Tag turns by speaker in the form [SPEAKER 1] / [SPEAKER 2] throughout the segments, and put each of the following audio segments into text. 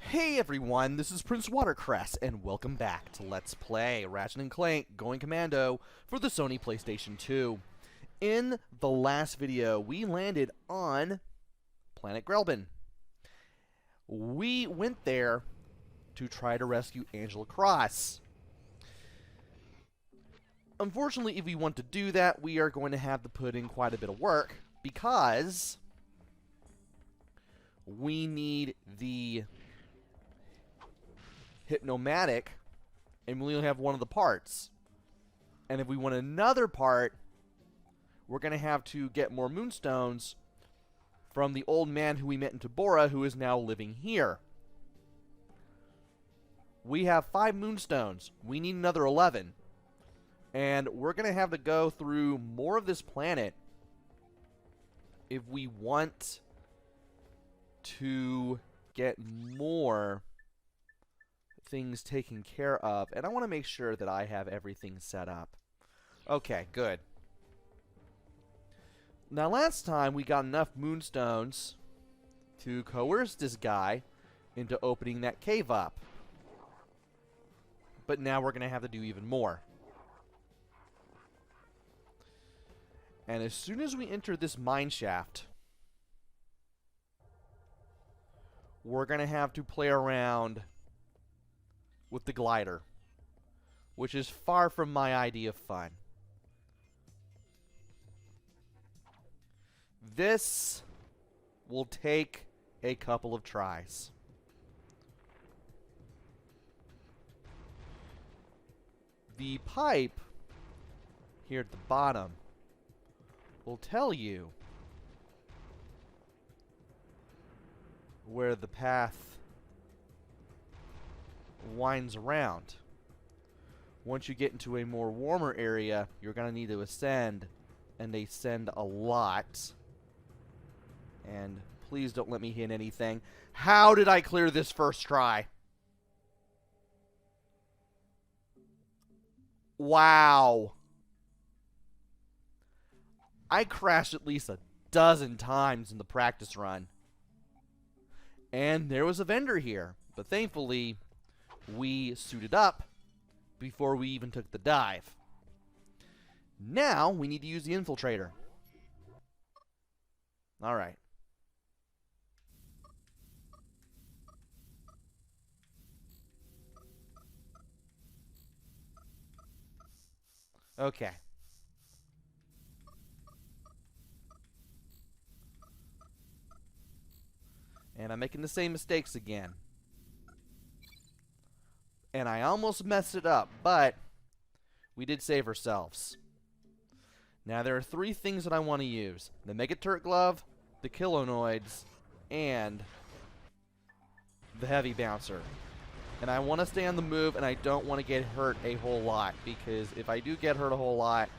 [SPEAKER 1] Hey everyone, this is PrinceWatercress, and welcome back to Let's Play Ratchet and Clank Going Commando for the Sony PlayStation 2. In the last video, we landed on planet Grelbin. We went there to try to rescue Angela Cross. Unfortunately, if we want to do that, we are going to have to put in quite a bit of work, because we need the Hypnomatic, and we only have one of the parts. And if we want another part, we're going to have to get more Moonstones from the old man who we met in Tabora, who is now living here. We have 5 Moonstones. We need another 11. And we're going to have to go through more of this planet if we want to get more things taken care of. And I want to make sure that I have everything set up. Okay, good. Now, last time we got enough Moonstones to coerce this guy into opening that cave up. But now we're going to have to do even more. And as soon as we enter this mine shaft, we're going to have to play around with the glider, which is far from my idea of fun. This will take a couple of tries. The pipe here at the bottom will tell you where the path winds around. Once you get into a more warmer area, you're going to need to ascend, and they ascend a lot. And please don't let me hit anything. How did I clear this first try? Wow. I crashed at least a dozen times in the practice run. And there was a vendor here, but thankfully we suited up before we even took the dive. Now we need to use the infiltrator. Alright. Okay. And I'm making the same mistakes again. And I almost messed it up, but we did save ourselves. Now there are 3 things that I want to use: the Mega Turret Glove, the Kilonoids, and the Heavy Bouncer. And I want to stay on the move, and I don't want to get hurt a whole lot, because if I do get hurt a whole lot,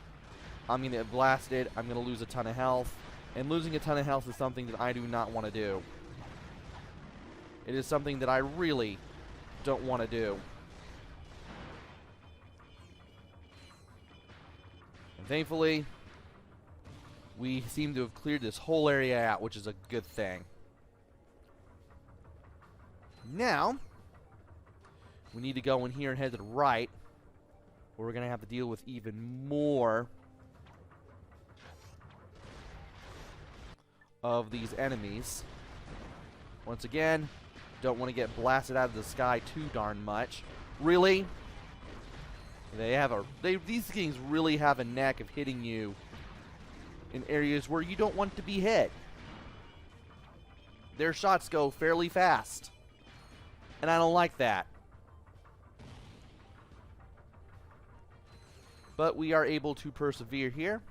[SPEAKER 1] I'm going to get blasted, I'm going to lose a ton of health, and losing a ton of health is something that I do not want to do. It is something that I really don't want to do. Thankfully, we seem to have cleared this whole area out, which is a good thing. Now, we need to go in here and head to the right, where we're going to have to deal with even more of these enemies. Once again, don't want to get blasted out of the sky too darn much. Really? These things really have a knack of hitting you in areas where you don't want to be hit. Their shots go fairly fast, and I don't like that. But we are able to persevere here,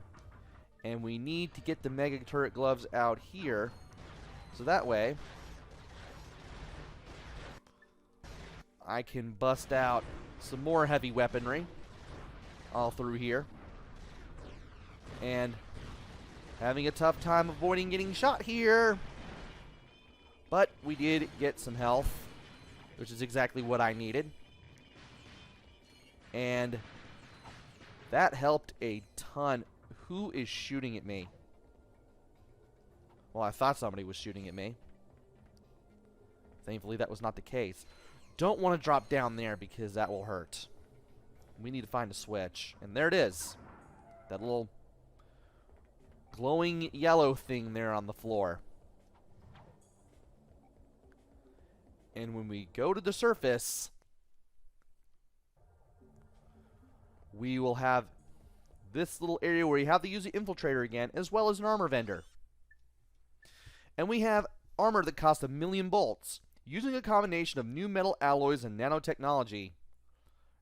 [SPEAKER 1] and we need to get the Mega Turret Gloves out here, so that way I can bust out some more heavy weaponry all through here. And having a tough time avoiding getting shot here. But we did get some health, which is exactly what I needed. And that helped a ton. Who is shooting at me? Well, I thought somebody was shooting at me. Thankfully, that was not the case. Don't want to drop down there because that will hurt. We need to find a switch. And there it is. That little glowing yellow thing there on the floor. And when we go to the surface, we will have this little area where you have to use the infiltrator again, as well as an armor vendor. And we have armor that costs 1,000,000 bolts. Using a combination of new metal alloys and nanotechnology,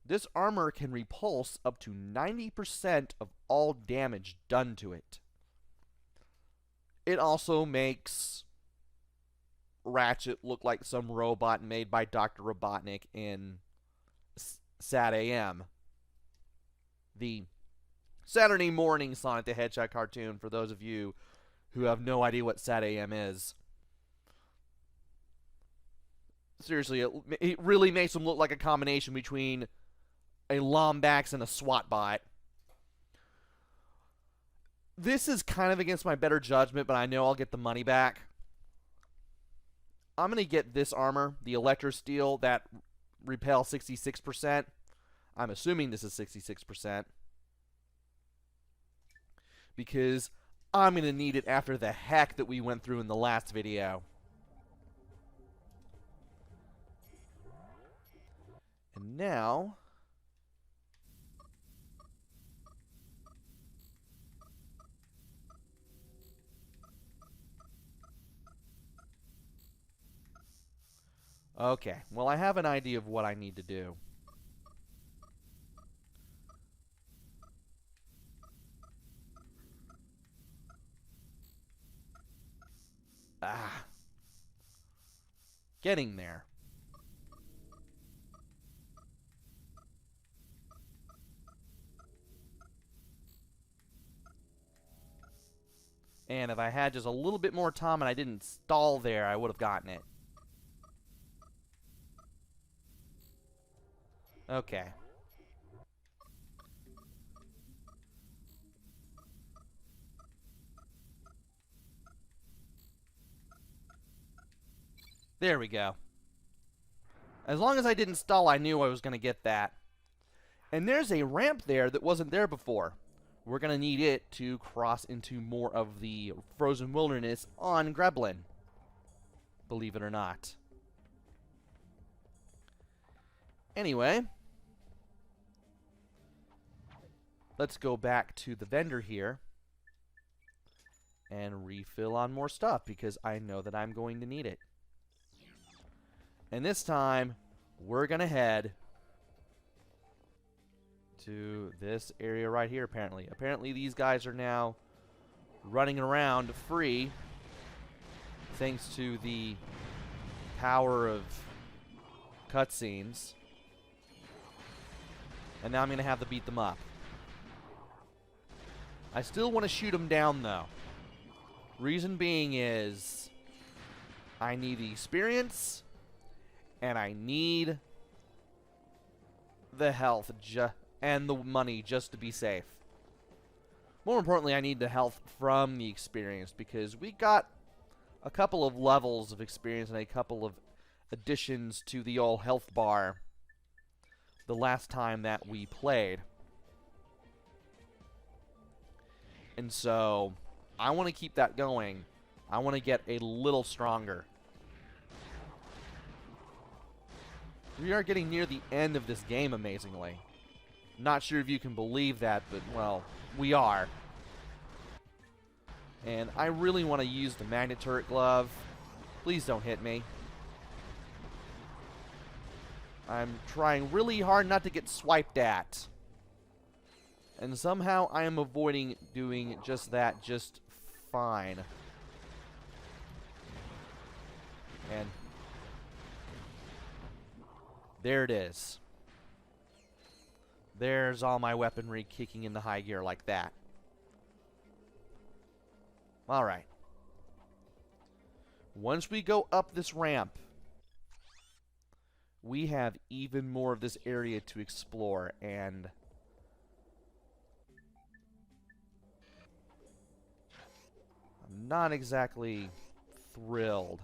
[SPEAKER 1] this armor can repulse up to 90% of all damage done to it. It also makes Ratchet look like some robot made by Dr. Robotnik in Sad AM. The Saturday morning Sonic the Hedgehog cartoon, for those of you who have no idea what Sad AM is. Seriously, it really makes him look like a combination between a Lombax and a SWAT bot. This is kind of against my better judgment, but I know I'll get the money back. I'm going to get this armor, the Electro Steel, that repel 66%. I'm assuming this is 66%. Because I'm going to need it after the heck that we went through in the last video. And now, okay, well, I have an idea of what I need to do. Getting there. And if I had just a little bit more time and I didn't stall there, I would have gotten it. Okay. There we go. As long as I didn't stall, I knew I was going to get that. And there's a ramp there that wasn't there before. We're going to need it to cross into more of the frozen wilderness on Grelbin. Believe it or not. Anyway, let's go back to the vendor here and refill on more stuff because I know that I'm going to need it. And this time, we're going to head to this area right here, apparently. Apparently, these guys are now running around free thanks to the power of cutscenes. And now I'm going to have to beat them up. I still want to shoot them down, though. Reason being is I need the experience and I need the health and the money just to be safe. More importantly, I need the health from the experience because we got a couple of levels of experience and a couple of additions to the old health bar the last time that we played. And so, I want to keep that going. I want to get a little stronger. We are getting near the end of this game, amazingly. Not sure if you can believe that, but, well, we are. And I really want to use the magnet turret glove. Please don't hit me. I'm trying really hard not to get swiped at. And somehow I am avoiding doing just that just fine. And there it is. There's all my weaponry kicking into high gear like that. Alright. Once we go up this ramp, we have even more of this area to explore, and I'm not exactly thrilled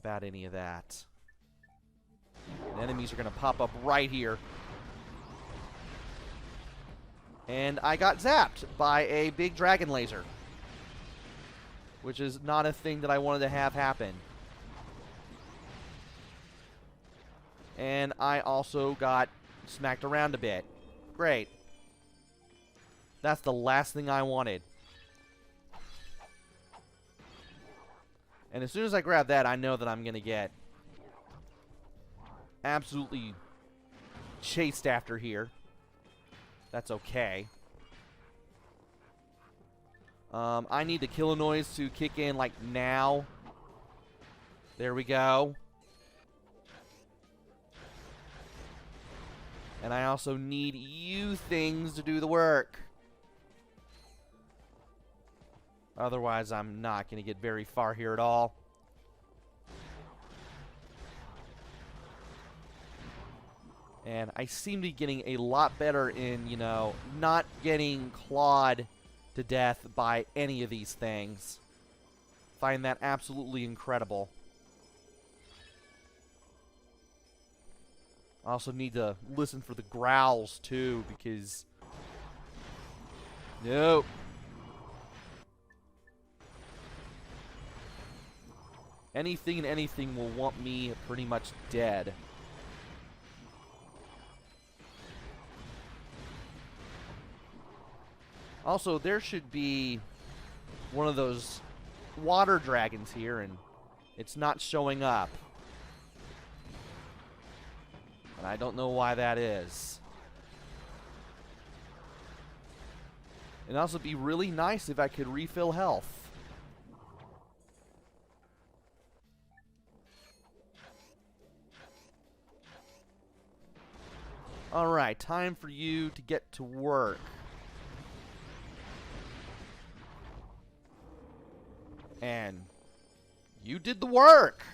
[SPEAKER 1] about any of that. And enemies are going to pop up right here. And I got zapped by a big dragon laser, which is not a thing that I wanted to have happen. And I also got smacked around a bit. Great. That's the last thing I wanted. And as soon as I grab that, I know that I'm going to get absolutely chased after here. That's okay. I need the killer noise to kick in, like, now. There we go. And I also need you things to do the work. Otherwise, I'm not going to get very far here at all. And I seem to be getting a lot better in, you know, not getting clawed to death by any of these things. Find that absolutely incredible. I also need to listen for the growls, too, because... Nope. Anything and anything will want me pretty much dead. Also, there should be one of those water dragons here, and it's not showing up. And I don't know why that is. It'd also be really nice if I could refill health. Alright, time for you to get to work. And you did the work.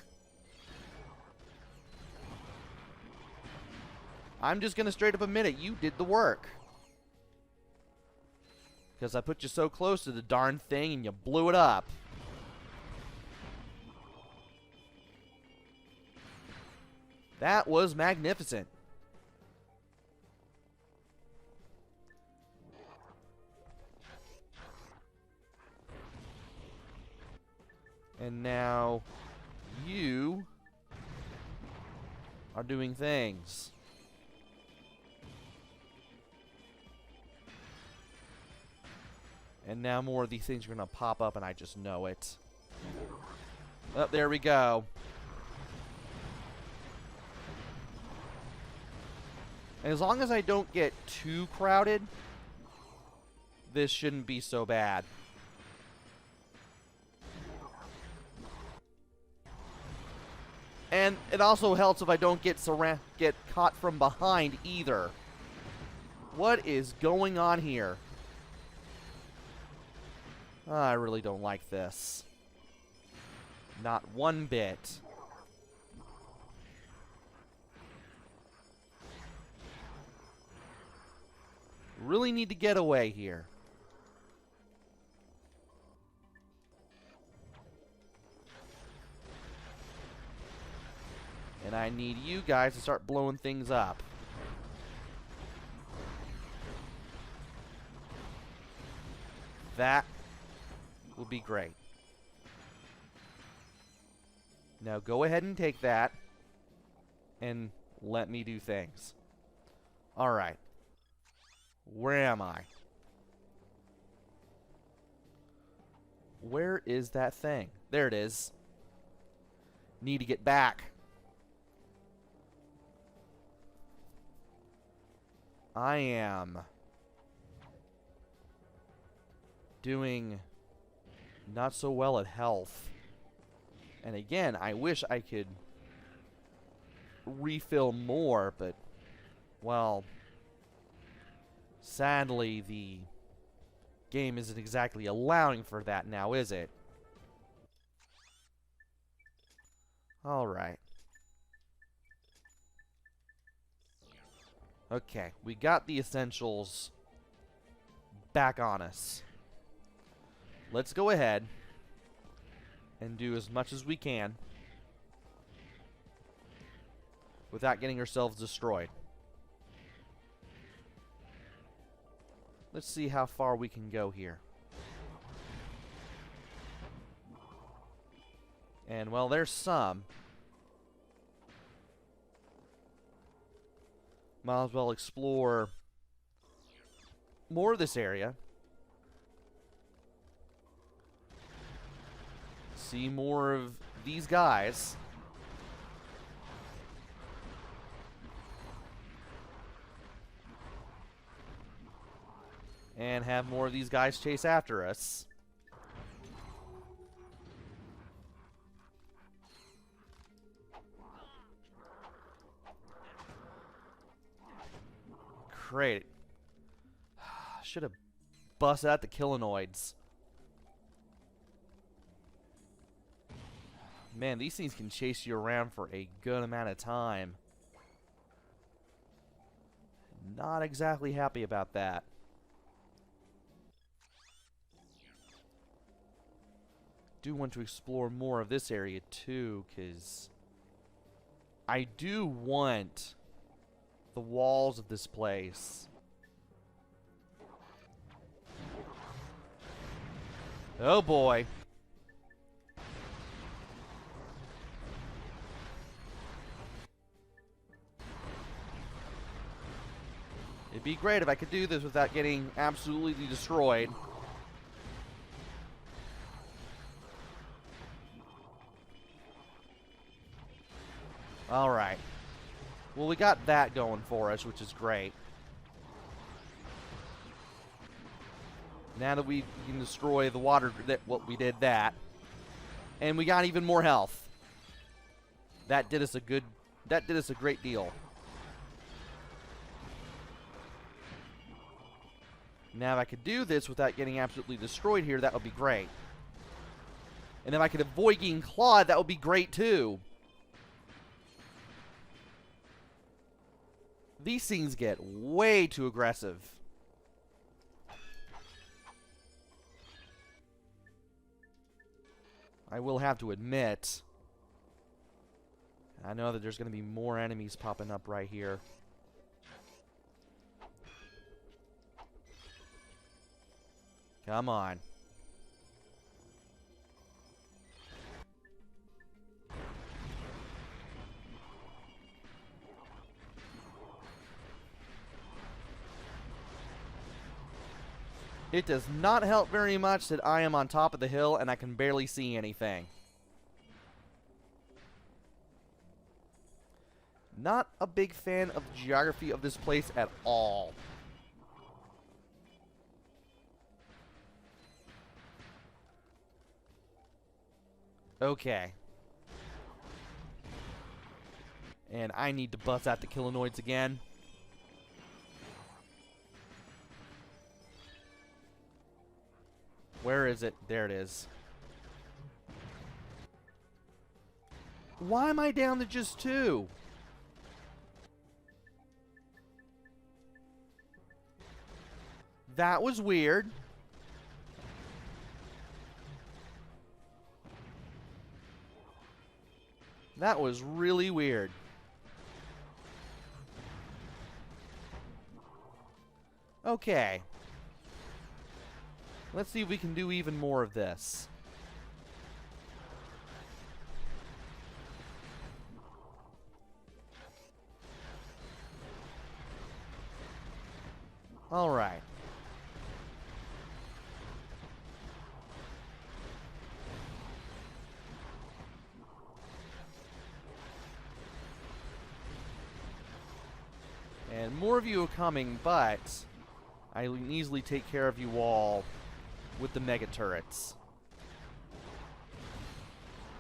[SPEAKER 1] I'm just going to straight up admit it. You did the work. Because I put you so close to the darn thing and you blew it up. That was magnificent. And now you are doing things. And now more of these things are going to pop up and I just know it. Oh, there we go. And as long as I don't get too crowded, this shouldn't be so bad. And it also helps if I don't get caught from behind either. What is going on here? I really don't like this. Not one bit. Really need to get away here. And I need you guys to start blowing things up. That will be great. Now go ahead and take that and let me do things. Alright. Where am I? Where is that thing? There it is. Need to get back. I am doing not so well at health. And again, I wish I could refill more, but, well, sadly, the game isn't exactly allowing for that now, is it? Alright. Okay, we got the essentials back on us. Let's go ahead and do as much as we can. without getting ourselves destroyed. Let's see how far we can go here. And, well, there's some. Might as well explore more of this area. See more of these guys. And have more of these guys chase after us. Great. Should have busted out the Killonoids. Man, these things can chase you around for a good amount of time. Not exactly happy about that. Do want to explore more of this area too, because I do want the walls of this place. Oh boy. It'd be great if I could do this without getting absolutely destroyed. Alright. Well, we got that going for us, which is great. Now that we can destroy the water, we did that. And we got even more health. That did us a great deal. Now if I could do this without getting absolutely destroyed here, that would be great. And if I could avoid getting clawed, that would be great too. These things get way too aggressive. I will have to admit, I know that there's going to be more enemies popping up right here. Come on. It does not help very much that I am on top of the hill and I can barely see anything. Not a big fan of the geography of this place at all. Okay. And I need to bust out the Killonoids again. Where is it? There it is. Why am I down to just 2? That was weird. That was really weird. Okay. Let's see if we can do even more of this. All right. And more of you are coming, but I can easily take care of you all with the mega turrets.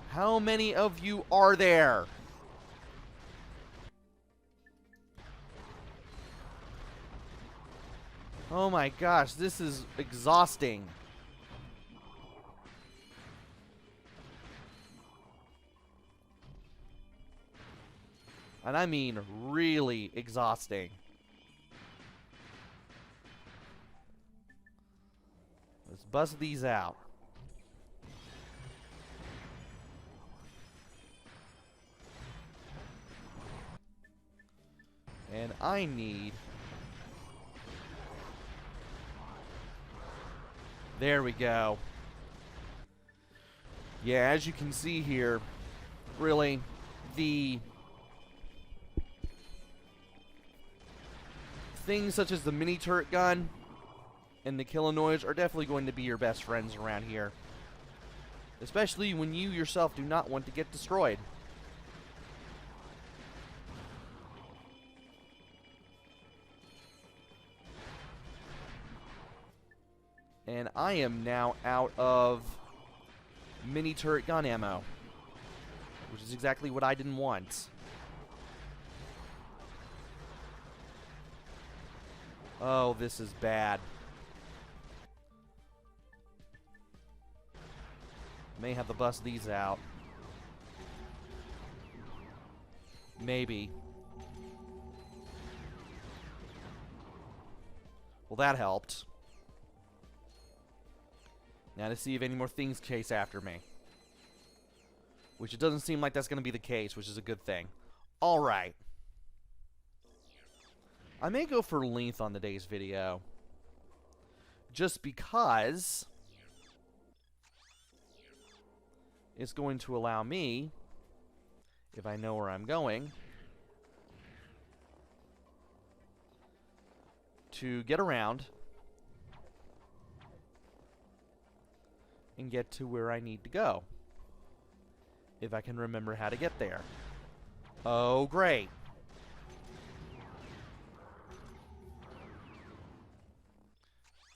[SPEAKER 1] How many of you are there? Oh my gosh, this is exhausting. And I mean really exhausting. Let's bust these out. I need... There we go. Yeah, as you can see here, really, the things such as the mini turret gun and the Killonoids are definitely going to be your best friends around here. Especially when you yourself do not want to get destroyed. And I am now out of mini turret gun ammo, which is exactly what I didn't want. Oh, this is bad. May have to bust these out. Maybe. Well, that helped. Now to see if any more things chase after me. Which it doesn't seem like that's going to be the case, which is a good thing. Alright. I may go for length on today's video. Just because it's going to allow me, if I know where I'm going, to get around and get to where I need to go. If I can remember how to get there. Oh, great.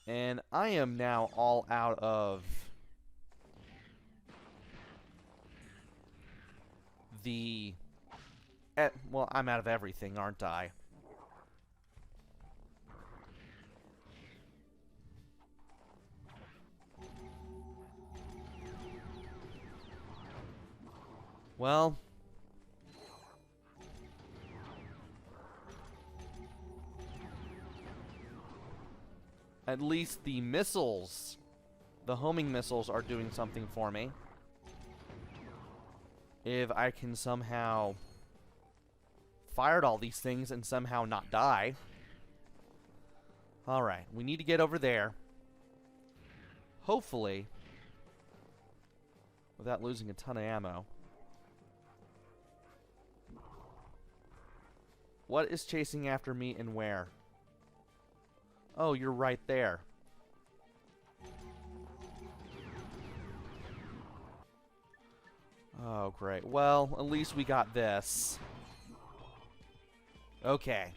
[SPEAKER 1] And I am now all out of the... well, I'm out of everything, aren't I? Well... at least the missiles, the homing missiles, are doing something for me. If I can somehow fire at all these things and somehow not die. Alright, we need to get over there. Hopefully, without losing a ton of ammo. What is chasing after me and where? Oh, you're right there. Oh, great. Well, at least we got this. Okay.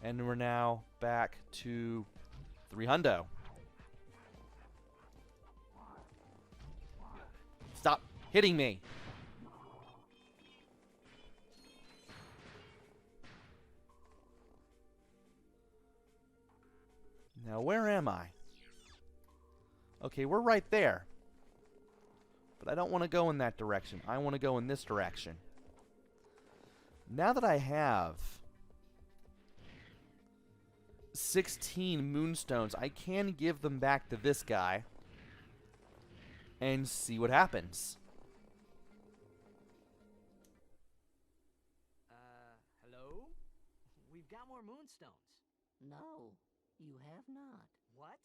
[SPEAKER 1] And we're now back to 300. Stop hitting me! Now, where am I? Okay, we're right there. But I don't want to go in that direction. I want to go in this direction. Now that I have 16 Moonstones, I can give them back to this guy and see what happens.
[SPEAKER 2] Hello? We've got more Moonstones.
[SPEAKER 3] No, you have not.
[SPEAKER 2] What?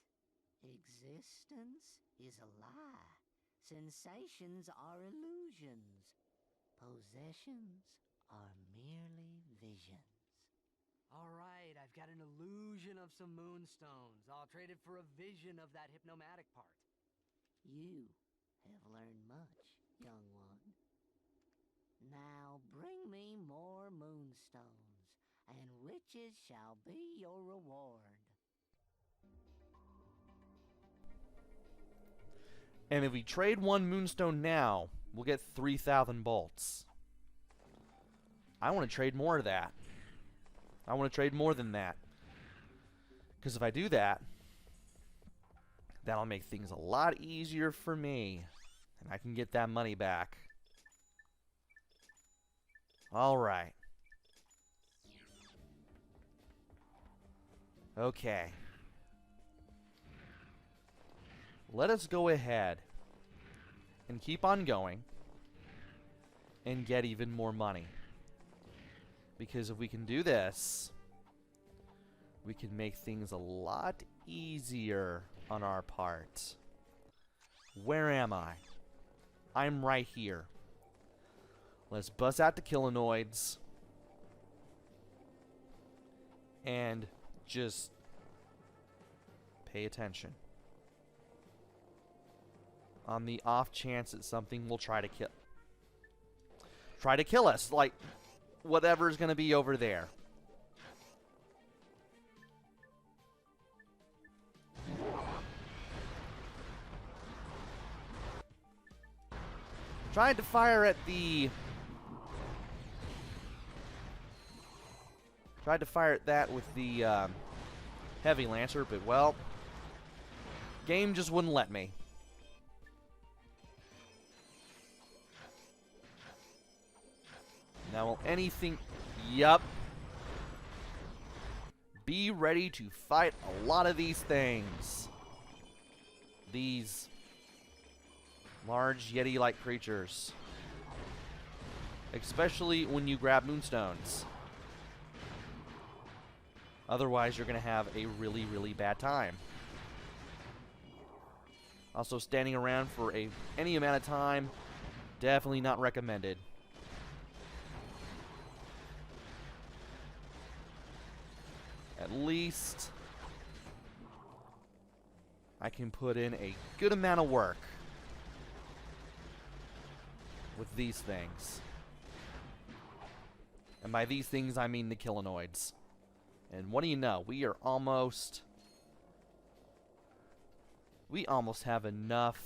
[SPEAKER 3] Existence is a lie. Sensations are illusions. Possessions are merely visions.
[SPEAKER 2] All right, I've got an illusion of some Moonstones. I'll trade it for a vision of that Hypnomatic part.
[SPEAKER 3] You have learned much, young one. Now bring me more Moonstones, and riches shall be your reward.
[SPEAKER 1] And if we trade one Moonstone now, we'll get 3,000 bolts. I want to trade more of that. I want to trade more than that. Because if I do that, that'll make things a lot easier for me. And I can get that money back. Alright. Okay. Let us go ahead and keep on going and get even more money. Because if we can do this, we can make things a lot easier on our part. Where am I? I'm right here. Let's buzz out the Killonoids. And just pay attention. On the off chance that something will try to kill us, like whatever's going to be over there. Tried to fire at the... Tried to fire at that with the heavy lancer, but well, game just wouldn't let me. Now will anything... Yup. Be ready to fight a lot of these things. These large Yeti-like creatures. Especially when you grab Moonstones. Otherwise, you're going to have a really, really bad time. Also, standing around for any amount of time, definitely not recommended. At least I can put in a good amount of work with these things. And by these things, I mean the Killonoids. And what do you know? We almost have enough.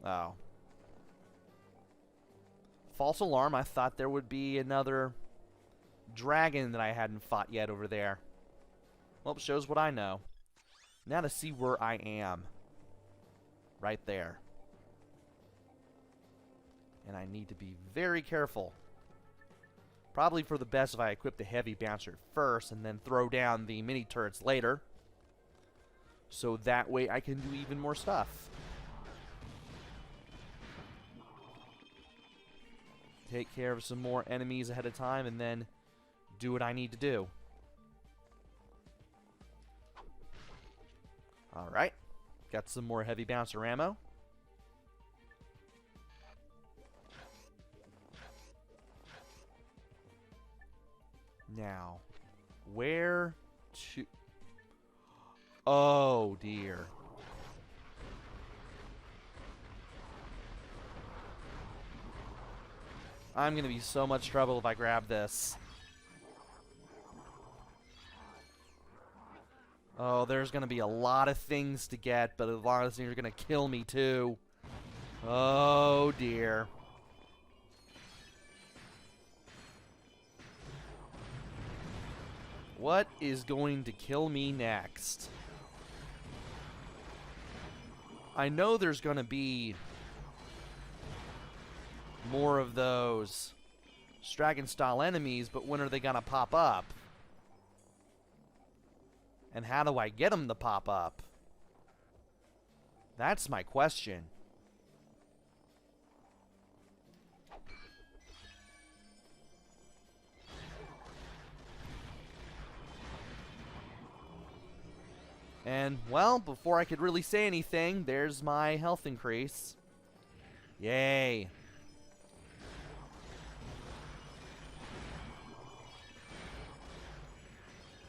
[SPEAKER 1] Oh. False alarm. I thought there would be another dragon that I hadn't fought yet over there. Well, it shows what I know. Now to see where I am. Right there. And I need to be very careful. Probably for the best if I equip the heavy bouncer first and then throw down the mini turrets later. So that way I can do even more stuff. Take care of some more enemies ahead of time and then do what I need to do. Alright. Got some more heavy bouncer ammo. Now, where to... Oh, dear. I'm going to be so much trouble if I grab this. Oh, there's going to be a lot of things to get, but a lot of things are going to kill me, too. Oh, dear. What is going to kill me next? I know there's going to be more of those dragon-style enemies, but when are they going to pop up? And how do I get them to pop up? That's my question. And, well, before I could really say anything, there's my health increase. Yay.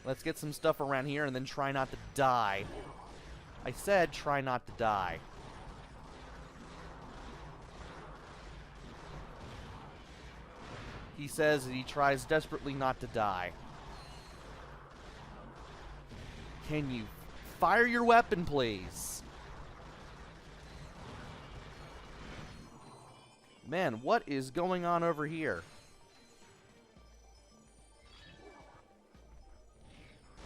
[SPEAKER 1] Let's get some stuff around here and then try not to die. I said try not to die. He says that he tries desperately not to die. Can you fire your weapon, please? Man, what is going on over here?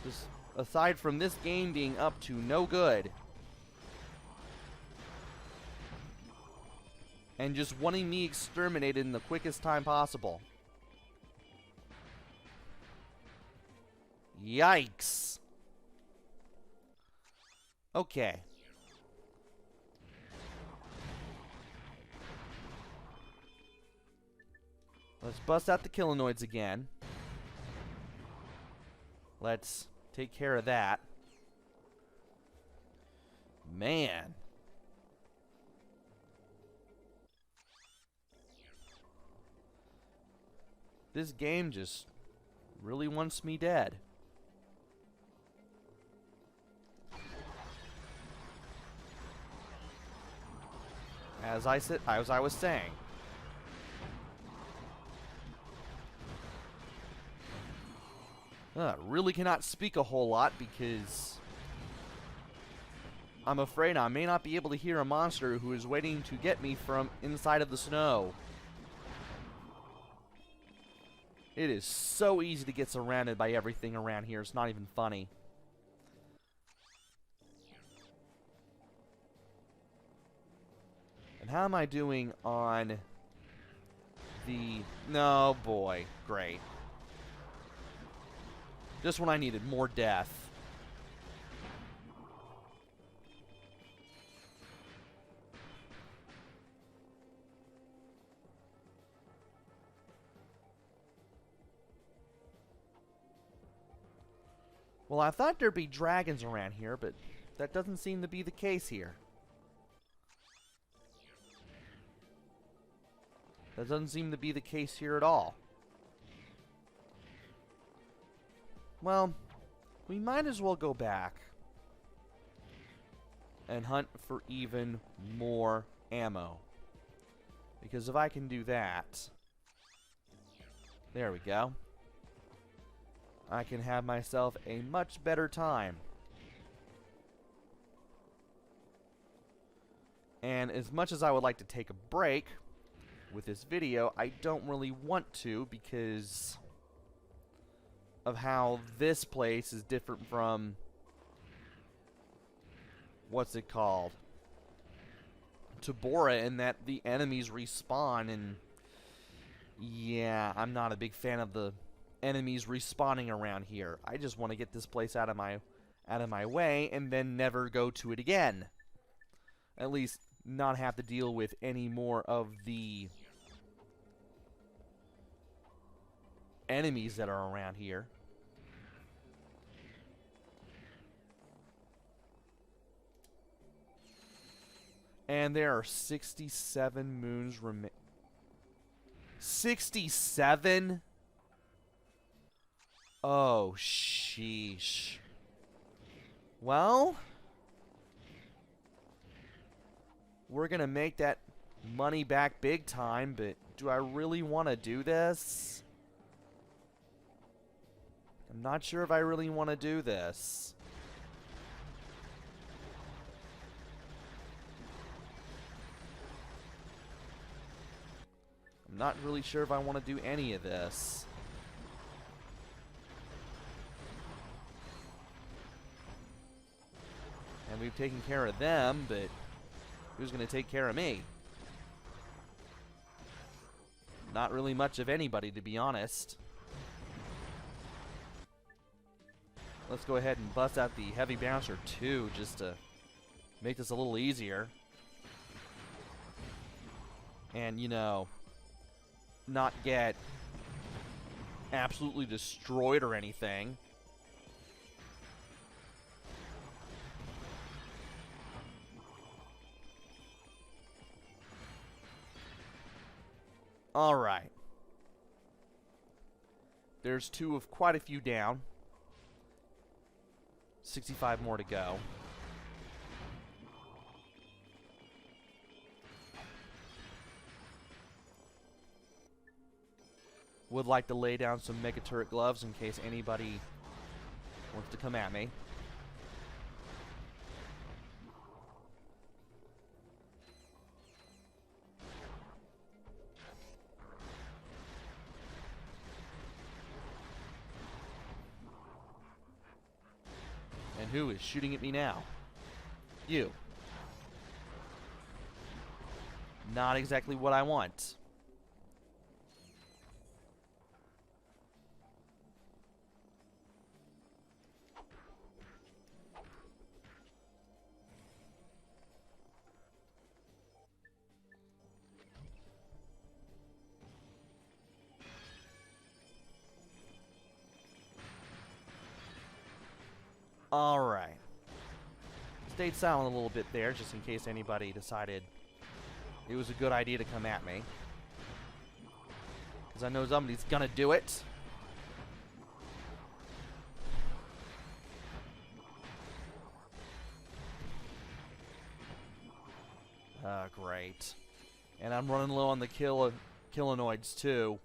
[SPEAKER 1] Just aside from this game being up to no good. And just wanting me exterminated in the quickest time possible. Yikes. Okay. bust out the Killonoids again. Let's take care of that. Man. This game just really wants me dead. As I was saying. Really cannot speak a whole lot because I'm afraid I may not be able to hear a monster who is waiting to get me from inside of the snow. It is so easy to get surrounded by everything around here. It's not even funny. And how am I doing on the... No, boy. Great. Just when I needed more death. Well, I thought there'd be dragons around here, but that doesn't seem to be the case here. That doesn't seem to be the case here at all. Well, we might as well go back and hunt for even more ammo. Because if I can do that... There we go. I can have myself a much better time. And as much as I would like to take a break with this video, I don't really want to because of how this place is different from... What's it called? Tabora, in that the enemies respawn, and yeah, I'm not a big fan of the enemies respawning around here. I just want to get this place out of my way and then never go to it again. At least not have to deal with any more of the enemies that are around here. And there are 67 moons remain. 67? Oh, sheesh. Well, we're gonna make that money back big time, but do I really want to do this? I'm not sure if I really want to do this. I'm not really sure if I want to do any of this. And we've taken care of them, but who's going to take care of me? Not really much of anybody, to be honest. Let's go ahead and bust out the Heavy Bouncer too, just to make this a little easier. And, you know, not get absolutely destroyed or anything. Alright. There's two of quite a few down. 65 more to go. Would like to lay down some Mega Turret gloves in case anybody wants to come at me. And who is shooting at me now? You. Not exactly what I want. Alright. Stayed silent a little bit there, just in case anybody decided it was a good idea to come at me. Because I know somebody's gonna do it. Great. And I'm running low on the killonoids too.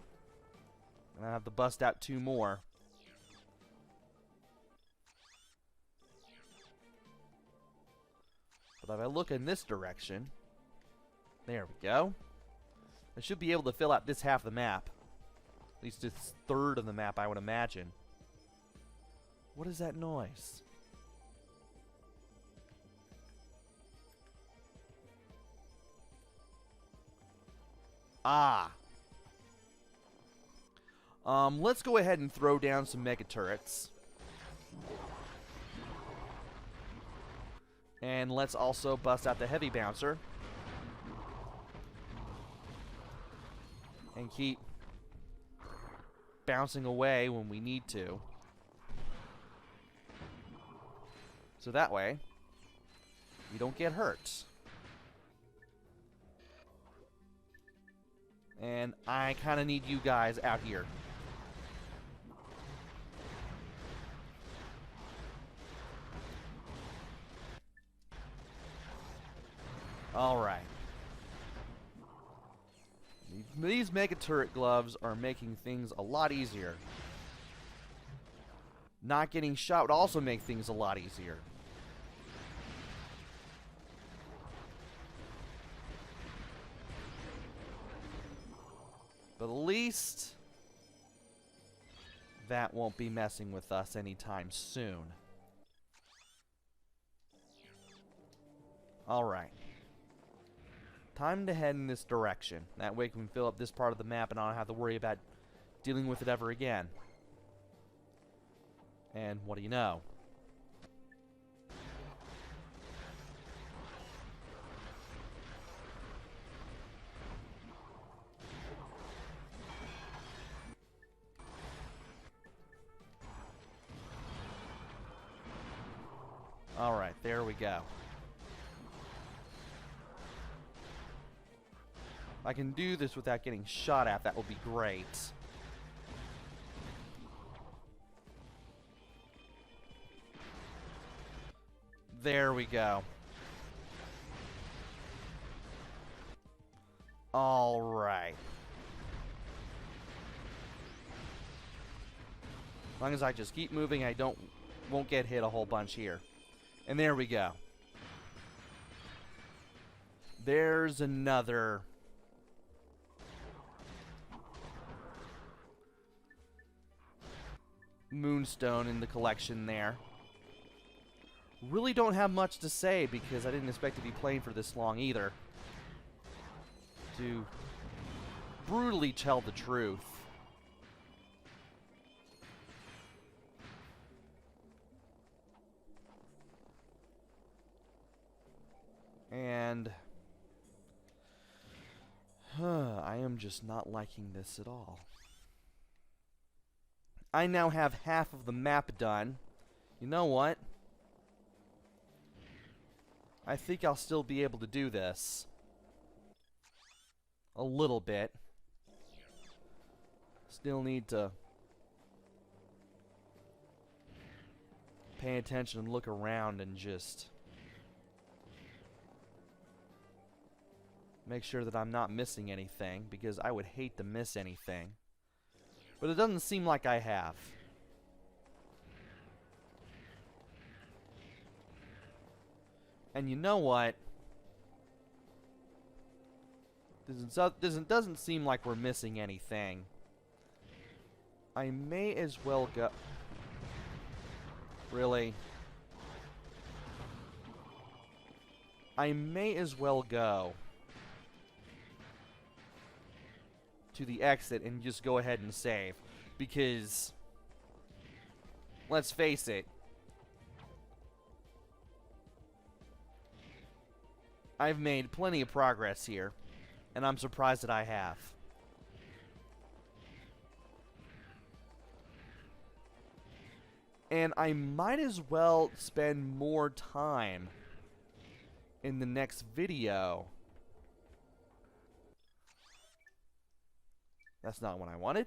[SPEAKER 1] And I have to bust out 2 more. But if I look in this direction, there we go. I should be able to fill out this half of the map. At least this third of the map, I would imagine. What is that noise? Ah. Let's go ahead and throw down some mega turrets. And let's also bust out the heavy bouncer. And keep bouncing away when we need to. So that way, we don't get hurt. And I kind of need you guys out here. Alright. These mega turret gloves are making things a lot easier. Not getting shot would also make things a lot easier. But at least that won't be messing with us anytime soon. Alright. Time to head in this direction. That way we can fill up this part of the map and I don't have to worry about dealing with it ever again. And what do you know? Alright, there we go. If I can do this without getting shot at, that would be great. There we go. Alright. As long as I just keep moving, I won't get hit a whole bunch here. And there we go. There's another Moonstone in the collection there. Really don't have much to say because I didn't expect to be playing for this long either. To brutally tell the truth. And I am just not liking this at all. I now have half of the map done. You know what? I think I'll still be able to do this. A little bit. Still need to pay attention and look around and just make sure that I'm not missing anything, because I would hate to miss anything. But it doesn't seem like I have. And you know what? Doesn't seem like we're missing anything. I may as well go... Really? I may as well go to the exit and just go ahead and save, because let's face it, I've made plenty of progress here, and I'm surprised that I have. And I might as well spend more time in the next video. That's not what I wanted.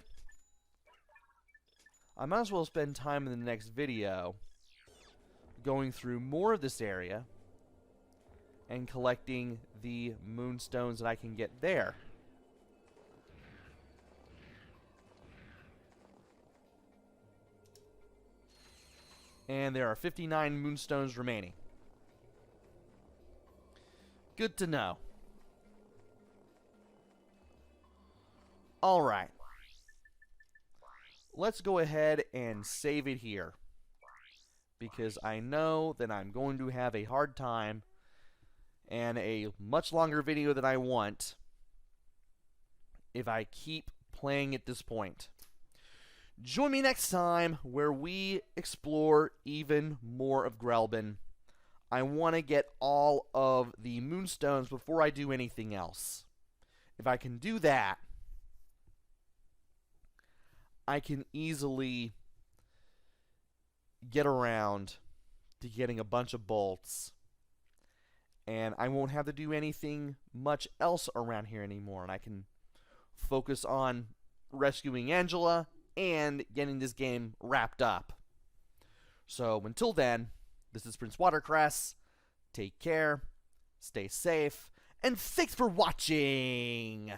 [SPEAKER 1] I might as well spend time in the next video going through more of this area and collecting the Moonstones that I can get there. And there are 59 Moonstones remaining. Good to know. Alright. Let's go ahead and save it here, because I know that I'm going to have a hard time and a much longer video than I want if I keep playing at this point. Join me next time where we explore even more of Grelbin. I want to get all of the Moonstones before I do anything else. If I can do that, I can easily get around to getting a bunch of bolts, and I won't have to do anything much else around here anymore, and I can focus on rescuing Angela and getting this game wrapped up. So until then, this is PrinceWatercress. Take care, stay safe, and thanks for watching!